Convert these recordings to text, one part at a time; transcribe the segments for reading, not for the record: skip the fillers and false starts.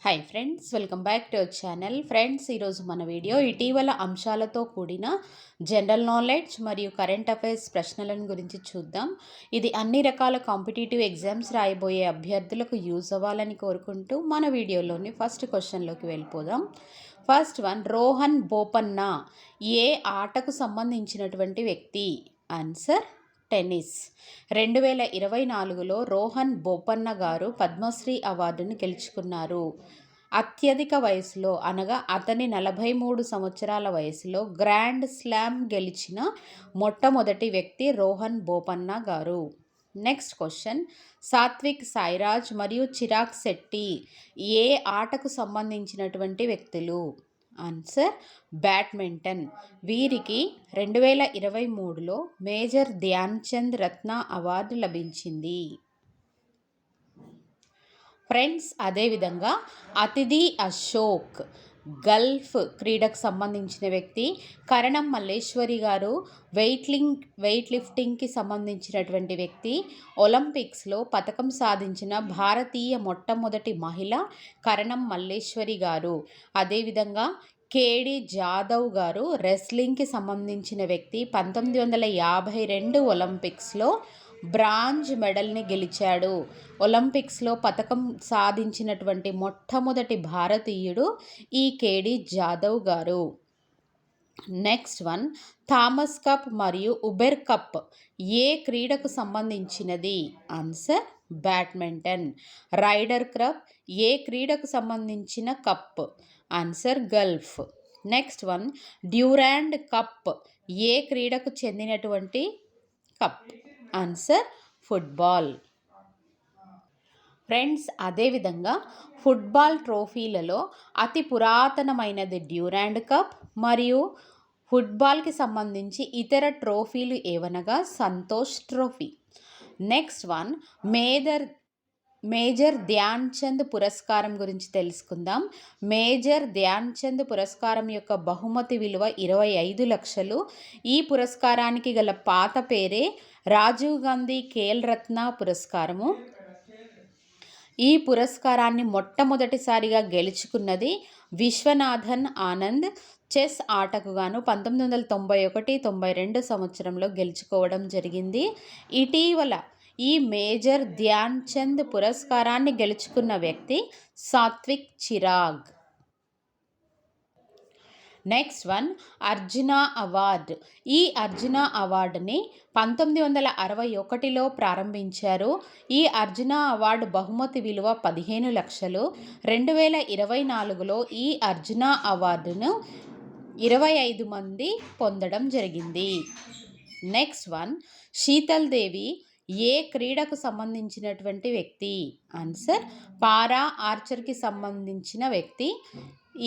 Hi friends, welcome back to our channel. Friends, ఈరోజు మన video ఇటీవల అంశాలతో కూడిన జనరల్ నాలెడ్జ్ మరియు కరెంట్ అఫైర్స్ ప్రశ్నలను గురించి చూద్దాం. ఇది అన్ని రకాల కాంపిటేటివ్ ఎగ్జామ్స్ రాయబోయే అభ్యర్థులకు యూజ్ అవ్వాలని కోరుకుంటూ మన వీడియోలోని ఫస్ట్ క్వశ్చన్లోకి వెళ్ళిపోదాం. ఫస్ట్ వన్, రోహన్ బోపన్న ఏ ఆటకు సంబంధించినటువంటి వ్యక్తి? Answer tennis. 2024లో రోహన్ బోపన్న గారు పద్మశ్రీ అవార్డును గెలుచుకున్నారు. అత్యధిక వయసులో అనగా అతని 43 సంవత్సరాల వయసులో గ్రాండ్ స్లామ్ గెలిచిన మొట్టమొదటి వ్యక్తి రోహన్ బోపన్న గారు. నెక్స్ట్ క్వశ్చన్, సాత్విక్ సాయిరాజ్ మరియు చిరాగ్ శెట్టి ఏ ఆటకు సంబంధించినటువంటి వ్యక్తులు? Answer badminton. వీరికి 2023లో మేజర్ ధ్యాన్ చంద్ రత్న అవార్డు లభించింది. ఫ్రెండ్స్, అదేవిధంగా అతిథి అశోక్ గల్ఫ్ క్రీడకు సంబంధించిన వ్యక్తి. కరణం మల్లేశ్వరి గారు వెయిట్ లిఫ్టింగ్కి సంబంధించినటువంటి వ్యక్తి. ఒలింపిక్స్లో పథకం సాధించిన భారతీయ మొట్టమొదటి మహిళ కరణం మల్లేశ్వరి గారు. అదేవిధంగా కేడి జాదవ్ గారు రెస్లింగ్కి సంబంధించిన వ్యక్తి. 1952 ఒలింపిక్స్లో బ్రాంజ్ మెడల్ని గెలిచాడు. ఒలింపిక్స్లో పథకం సాధించినటువంటి మొట్టమొదటి భారతీయుడు ఈ K D Jadhav garu. Next one, Thomas cup మరియు ఉబెర్ కప్ ఏ క్రీడకు సంబంధించినది? Answer badminton. రైడర్ కప్ ఏ క్రీడకు సంబంధించిన కప్? Answer golf. Next one, Durand cup ఏ క్రీడకు చెందినటువంటి కప్? Answer football. ఫ్రెండ్స్, అదేవిధంగా ఫుట్బాల్ ట్రోఫీలలో అతి పురాతనమైనది డ్యూరాండ్ కప్ మరియు ఫుట్బాల్కి సంబంధించి ఇతర ట్రోఫీలు ఏవనగా Santosh trophy. Next one, major Dhyan Chand పురస్కారం గురించి తెలుసుకుందాం. మేజర్ ధ్యాన్ చంద్ పురస్కారం యొక్క బహుమతి విలువ 25 లక్షలు. ఈ పురస్కారానికి గల పాత పేరే రాజీవ్ గాంధీ ఖేల్ రత్న పురస్కారము. ఈ పురస్కారాన్ని మొట్టమొదటిసారిగా గెలుచుకున్నది విశ్వనాథన్ ఆనంద్. చెస్ ఆటకు గాను 1991-92 సంవత్సరంలో గెలుచుకోవడం జరిగింది. ఇటీవల ఈ మేజర్ ధ్యాన్ చంద్ పురస్కారాన్ని గెలుచుకున్న వ్యక్తి Satwik Chirag. Next one, Arjuna award. ఈ అర్జున అవార్డుని 1961లో ప్రారంభించారు. ఈ అర్జున అవార్డు బహుమతి విలువ 15 లక్షలు. 2024లో ఈ అర్జున అవార్డును 25 మంది పొందడం జరిగింది. నెక్స్ట్ వన్, శీతల్ దేవి ఏ క్రీడకు సంబంధించినటువంటి వ్యక్తి? ఆన్సర్ పారా ఆర్చర్కి సంబంధించిన వ్యక్తి.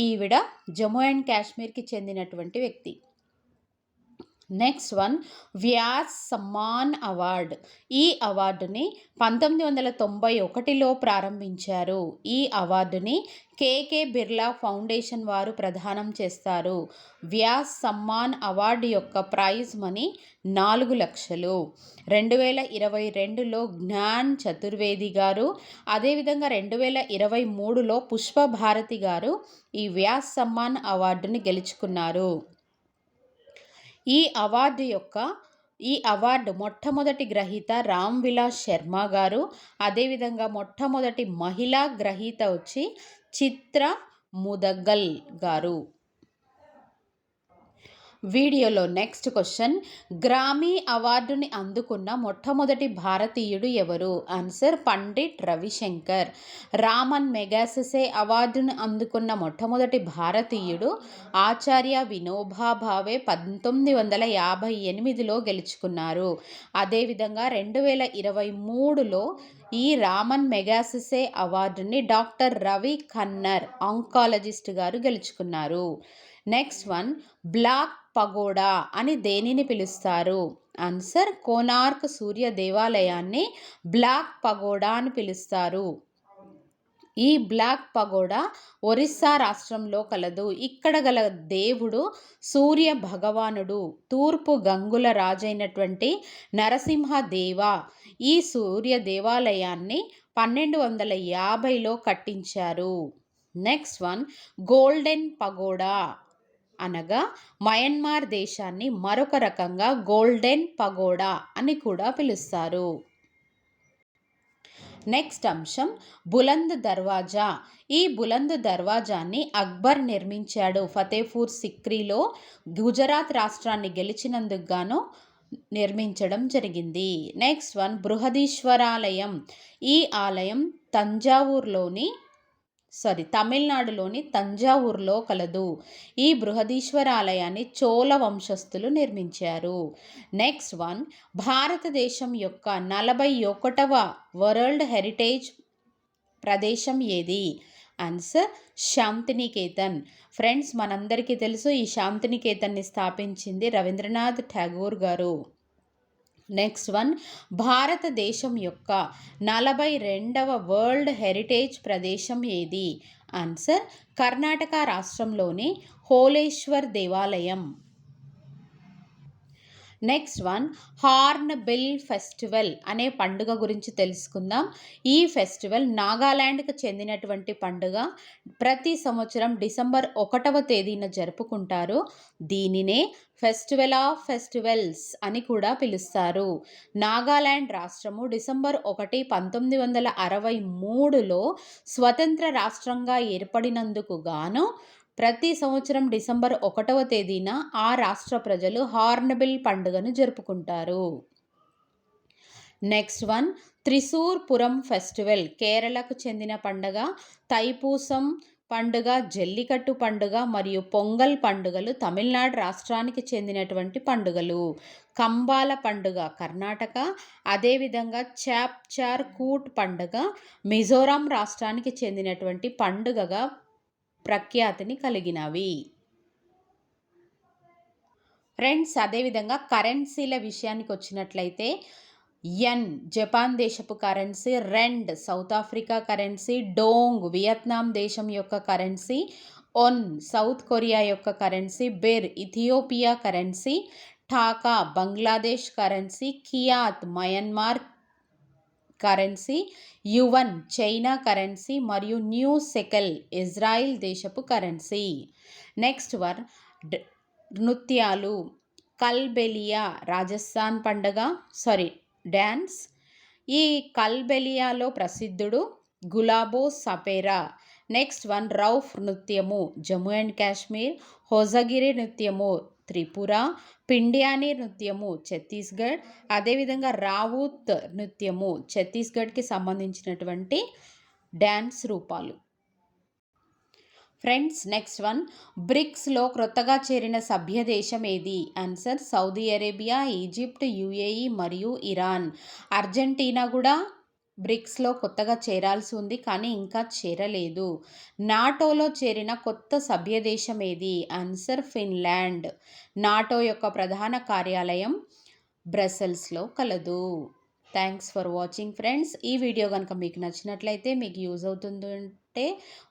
ఈవిడ జమ్మూ అండ్ కాశ్మీర్కి చెందినటువంటి వ్యక్తి. Next one, Vyas Samman award. ఈ అవార్డుని 1991లో ప్రారంభించారు. ఈ అవార్డుని కేకే బిర్లా ఫౌండేషన్ వారు ప్రదానం చేస్తారు. వ్యాస్ సమ్మాన్ అవార్డు యొక్క ప్రైజ్ మనీ 4 లక్షలు. 2022లో జ్ఞాన్ చతుర్వేది గారు, అదేవిధంగా 2023లో పుష్ప భారతి గారు ఈ వ్యాస్ సమ్మాన్ అవార్డుని గెలుచుకున్నారు. ఈ అవార్డు మొట్టమొదటి గ్రహీత రామ్ విలాస్ శర్మ గారు. అదేవిధంగా మొట్టమొదటి మహిళా గ్రహీత వచ్చి చిత్ర ముదగల్ గారు. వీడియోలో నెక్స్ట్ క్వశ్చన్, గ్రామీ అవార్డుని అందుకున్న మొట్టమొదటి భారతీయుడు ఎవరు? ఆన్సర్ పండిట్ రవిశంకర్. రామన్ మెగాసెసే అవార్డును అందుకున్న మొట్టమొదటి భారతీయుడు ఆచార్య వినోబా భావే 1958లో గెలుచుకున్నారు. అదేవిధంగా 2023లో ఈ రామన్ మెగాసెసే అవార్డుని డాక్టర్ రవి ఖన్నర్ ఆంకాలజిస్ట్ గారు గెలుచుకున్నారు. నెక్స్ట్ వన్, బ్లాక్ పగోడా అని దేనిని పిలుస్తారు? ఆన్సర్ కోనార్క్ సూర్య దేవాలయాన్ని బ్లాక్ పగోడా అని పిలుస్తారు. ఈ బ్లాక్ పగోడా ఒరిస్సా రాష్ట్రంలో కలదు. ఇక్కడ గల దేవుడు సూర్య భగవానుడు. తూర్పు గంగుల రాజైనటువంటి నరసింహదేవ ఈ సూర్య దేవాలయాన్ని 1250లో కట్టించారు. నెక్స్ట్ వన్ గోల్డెన్ పగోడా అనగా మయన్మార్ దేశాన్ని మరొక రకంగా గోల్డెన్ పగోడా అని కూడా పిలుస్తారు. నెక్స్ట్ అంశం బులంద్ దర్వాజా. ఈ బులంద్ దర్వాజాని అక్బర్ నిర్మించాడు. ఫతేపూర్ సిక్రీలో గుజరాత్ రాష్ట్రాన్ని గెలిచినందుకు గాను నిర్మించడం జరిగింది. నెక్స్ట్ వన్ బృహదీశ్వరాలయం. ఈ ఆలయం తమిళనాడులోని తంజావూరులో కలదు. ఈ బృహదీశ్వర ఆలయాన్ని చోళ వంశస్థులు నిర్మించారు. నెక్స్ట్ వన్ భారతదేశం యొక్క 41వ వరల్డ్ హెరిటేజ్ ప్రదేశం ఏది? ఆన్సర్ శాంతినికేతన్. ఫ్రెండ్స్, మనందరికీ తెలుసు ఈ శాంతినికేతన్ని స్థాపించింది రవీంద్రనాథ్ ఠాగూర్ గారు. నెక్స్ట్ వన్ భారతదేశం యొక్క 42వ వరల్డ్ హెరిటేజ్ ప్రదేశం ఏది? ఆన్సర్ కర్ణాటక రాష్ట్రంలోని హోలేశ్వర్ దేవాలయం. Next one horn bill festival అనే పండుగ గురించి తెలుసుకుందాం. ఈ ఫెస్టివల్ నాగాలాండ్కి చెందినటువంటి పండుగ. ప్రతి సంవత్సరం డిసెంబర్ 1వ తేదీన జరుపుకుంటారు. దీనినే ఫెస్టివల్ ఆఫ్ ఫెస్టివల్స్ అని కూడా పిలుస్తారు. నాగాలాండ్ రాష్ట్రము డిసెంబర్ 1, 1963లో స్వతంత్ర రాష్ట్రంగా ఏర్పడినందుకు గాను ప్రతి సంవత్సరం డిసెంబర్ 1వ తేదీన ఆ రాష్ట్ర ప్రజలు హార్న్బిల్ పండుగను జరుపుకుంటారు. నెక్స్ట్ వన్ త్రిశూర్ పురం ఫెస్టివల్. కేరళకు చెందిన పండుగ. తైపూసం పండుగ, జల్లికట్టు పండుగ మరియు పొంగల్ పండుగలు తమిళనాడు రాష్ట్రానికి చెందినటువంటి పండుగలు. కంబాల పండుగ కర్ణాటక. అదేవిధంగా చాప్చార్ కూట్ పండుగ మిజోరాం రాష్ట్రానికి చెందినటువంటి పండుగగా ప్రఖ్యాతిని కలిగినవి. ఫ్రెండ్స్, అదేవిధంగా కరెన్సీల విషయానికి వచ్చినట్లయితే యన్ జపాన్ దేశపు currency, rand South Africa currency, dong Vietnam దేశం యొక్క కరెన్సీ, ఒన్ సౌత్ కొరియా యొక్క currency, birr Ethiopia currency, taka Bangladesh currency, kyat Myanmar currency, yuan China currency మరియు న్యూ సెకెల్ ఇజ్రాయిల్ దేశపు కరెన్సీ. నెక్స్ట్ వన్ నృత్యాలు. కల్బెలియా రాజస్థాన్ డ్యాన్స్. ఈ కల్బెలియాలో ప్రసిద్ధుడు గులాబో సపేరా. నెక్స్ట్ వన్ రౌఫ్ నృత్యము జమ్మూ అండ్ కాశ్మీర్, హోజగిరి నృత్యము త్రిపుర, పిండియాని నృత్యము ఛత్తీస్గఢ్, అదేవిధంగా రావుత్ నృత్యము ఛత్తీస్గఢ్కి సంబంధించినటువంటి డ్యాన్స్ రూపాలు. ఫ్రెండ్స్, నెక్స్ట్ వన్ బ్రిక్స్లో క్రొత్తగా చేరిన సభ్య దేశం ఏది? Answer Saudi Arabia, Egypt, UAE మరియు ఇరాన్. అర్జెంటీనా కూడా బ్రిక్స్లో కొత్తగా చేరాల్సి ఉంది, కానీ ఇంకా చేరలేదు. నాటోలో చేరిన కొత్త సభ్య దేశం ఏది? Answer Finland. నాటో యొక్క ప్రధాన కార్యాలయం బ్రసెల్స్లో కలదు. Thanks for watching friends. ఈ వీడియో కనుక మీకు నచ్చినట్లయితే, మీకు యూజ్ అవుతుందంటే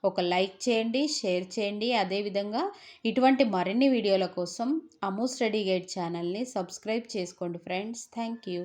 ఒక లైక్ చేయండి, షేర్ చేయండి. అదేవిధంగా ఇటువంటి మరిన్ని వీడియోల కోసం అము స్టడీ గైడ్ ఛానల్ని సబ్స్క్రైబ్ చేసుకోండి ఫ్రెండ్స్. Thank you.